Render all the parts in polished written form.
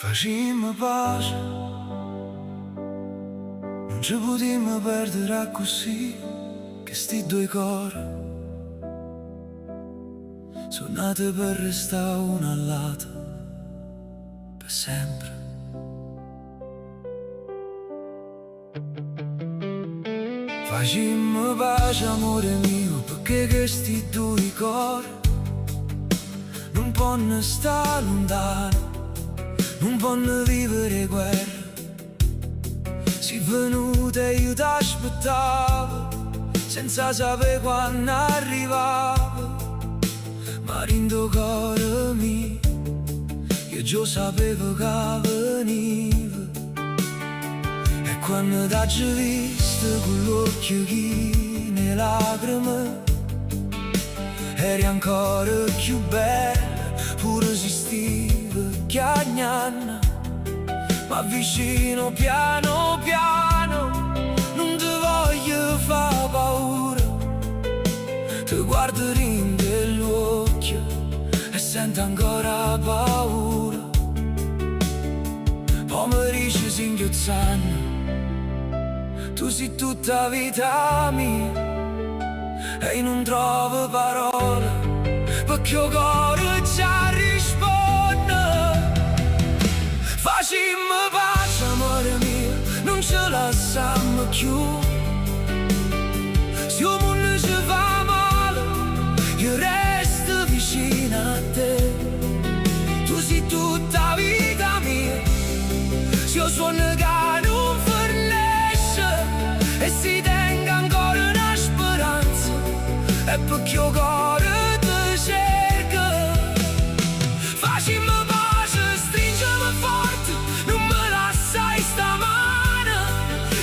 Facimmo pace, non ci potremmo perdere così, che sti due cori sono nati per restare uno al lato per sempre. Facimmo pace, amore mio, perché questi due cori non possono stare lontano, non possono vivere guerra. Si venuta e io t'aspettavo, senza sapere quando arrivavo. Ma rindo cuore mio, io già sapevo che veniva. E quando t'ho visto con l'occhio chine lacrime, eri ancora più bella, pure esistiva chiagnana. Ma vicino piano piano, non ti voglio far paura. Ti guardo nell'occhio e sento ancora paura. Pomeriggio si inghiozzano, tu sei tutta vita mia, e non trovo parole, perché il cuore già risponde. Facimmo pace, amore mio, non ce lasciamo più. Se il mondo ci fa male, io resto vicino a te. Tu sei tutta vita mia. Se io suono che non finisce e si tenga ancora una speranza, è perché il cuore ti cerca. Facimmo pace, stringimi forte, non me lasciai sta mano.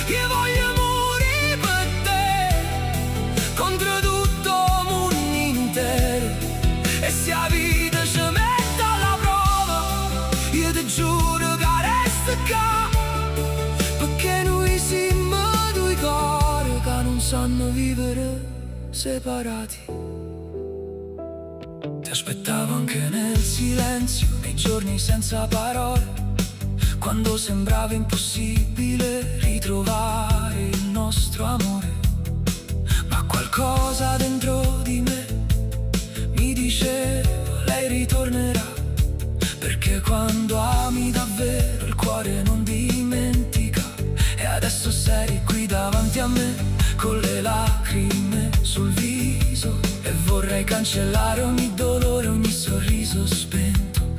Io voglio morire per te, contro tutto il mondo intero. E se la vita ci mette alla prova, io ti giuro che resto qua, perché noi siamo due cuori che non sanno vivere separati. Ti aspettavo anche nel silenzio, nei giorni senza parole, quando sembrava impossibile ritrovare il nostro amore. Ma qualcosa dentro di me mi diceva lei ritornerà, perché quando ami davvero il cuore non dimentica. E adesso sei qui davanti a me, con le lacrime sul viso, e vorrei cancellare ogni dolore, ogni sorriso spento.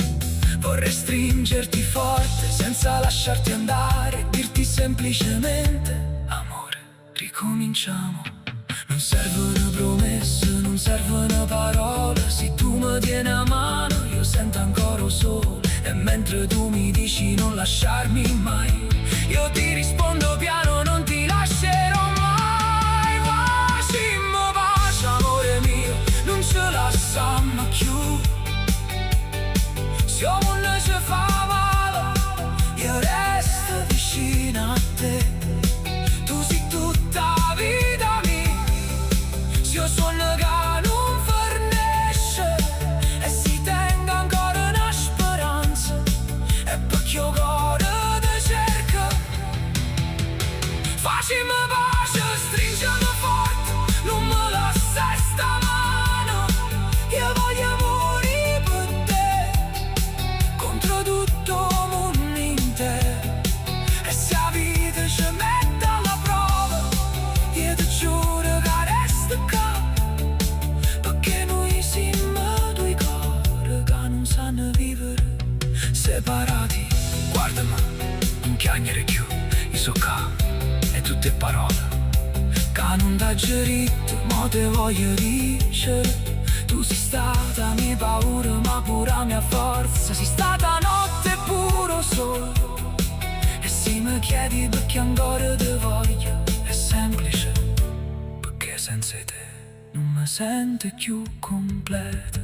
Vorrei stringerti forte senza lasciarti andare e dirti semplicemente: amore, ricominciamo. Non servono promesse, non servono parole. Se tu mi tieni a mano io sento ancora il sole. E mentre tu mi dici non lasciarmi mai, io ti rispondo piano: non ti lascerò mai. Facimmo pace, amore mio, non ce lasciamo più. Se il mondo ci fa male, io resto vicino a te. Tu sei tutta vita mia. Se io suono che non finisce e si tenga ancora una speranza, è perché il cuore ti cerca. Facimmo pace, stringimi forte, non me lasciai sta mano. Io voglio morire per te, contro tutto il mondo intero. E se la vita ci mette alla prova, io ti giuro che resto qua, perché noi siamo due cuori che non sanno vivere separati. Guardami, non chiagnere più, io so qua, e tutte parole che non t'ha diritto, ma te voglio dicere. Tu sei stata mia paura, ma pure la mia forza. Sei stata notte puro sole. E se mi chiedi perché ancora ti voglio, è semplice, perché senza te non mi sento più completa.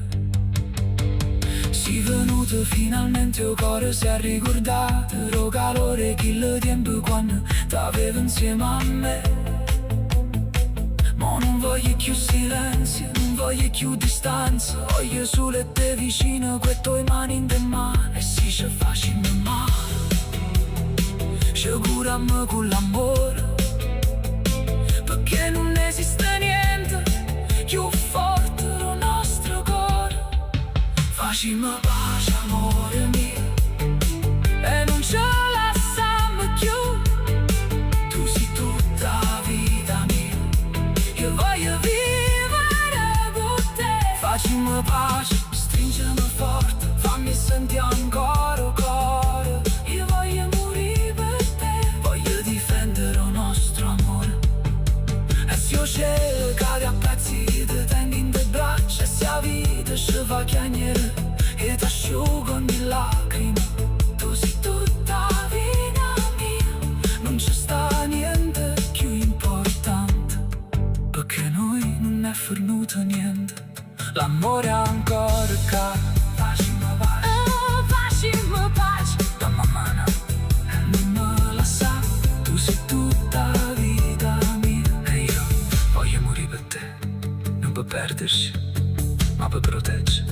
Si venuto finalmente il cuore si è ricordato il calore che il tempo quando t'avevo insieme a me. Ma non voglio più silenzio, non voglio più distanza. Voglio solo te vicino, con le tue mani in te mano, e si ci facciamo male. giurammo con l'amore, perché non esiste niente più forte del nostro cuore. Facciamo pace, amore mio, e non ce lasciamo più. Tu sei tutta la vita mia, io voglio vivere con te. Facciamo pace, stringiamo forte, fammi sentire ancora cuore. Io voglio morire per te, voglio difendere il nostro amore. E se il cielo cade a pezzi, ti tengo in te braccia. E se la vita ci fa chiagnere e ti asciugo ogni lacrima. Tu sei tutta la vita mia, non ci sta niente più importante, perché noi non è fornuto niente, l'amore è ancora caro. Facciamo pace, oh, facciamo pace, dammi una mano e non me la sa. Tu sei tutta la vita mia, e io voglio morire per te, non per perderci, ma per proteggere.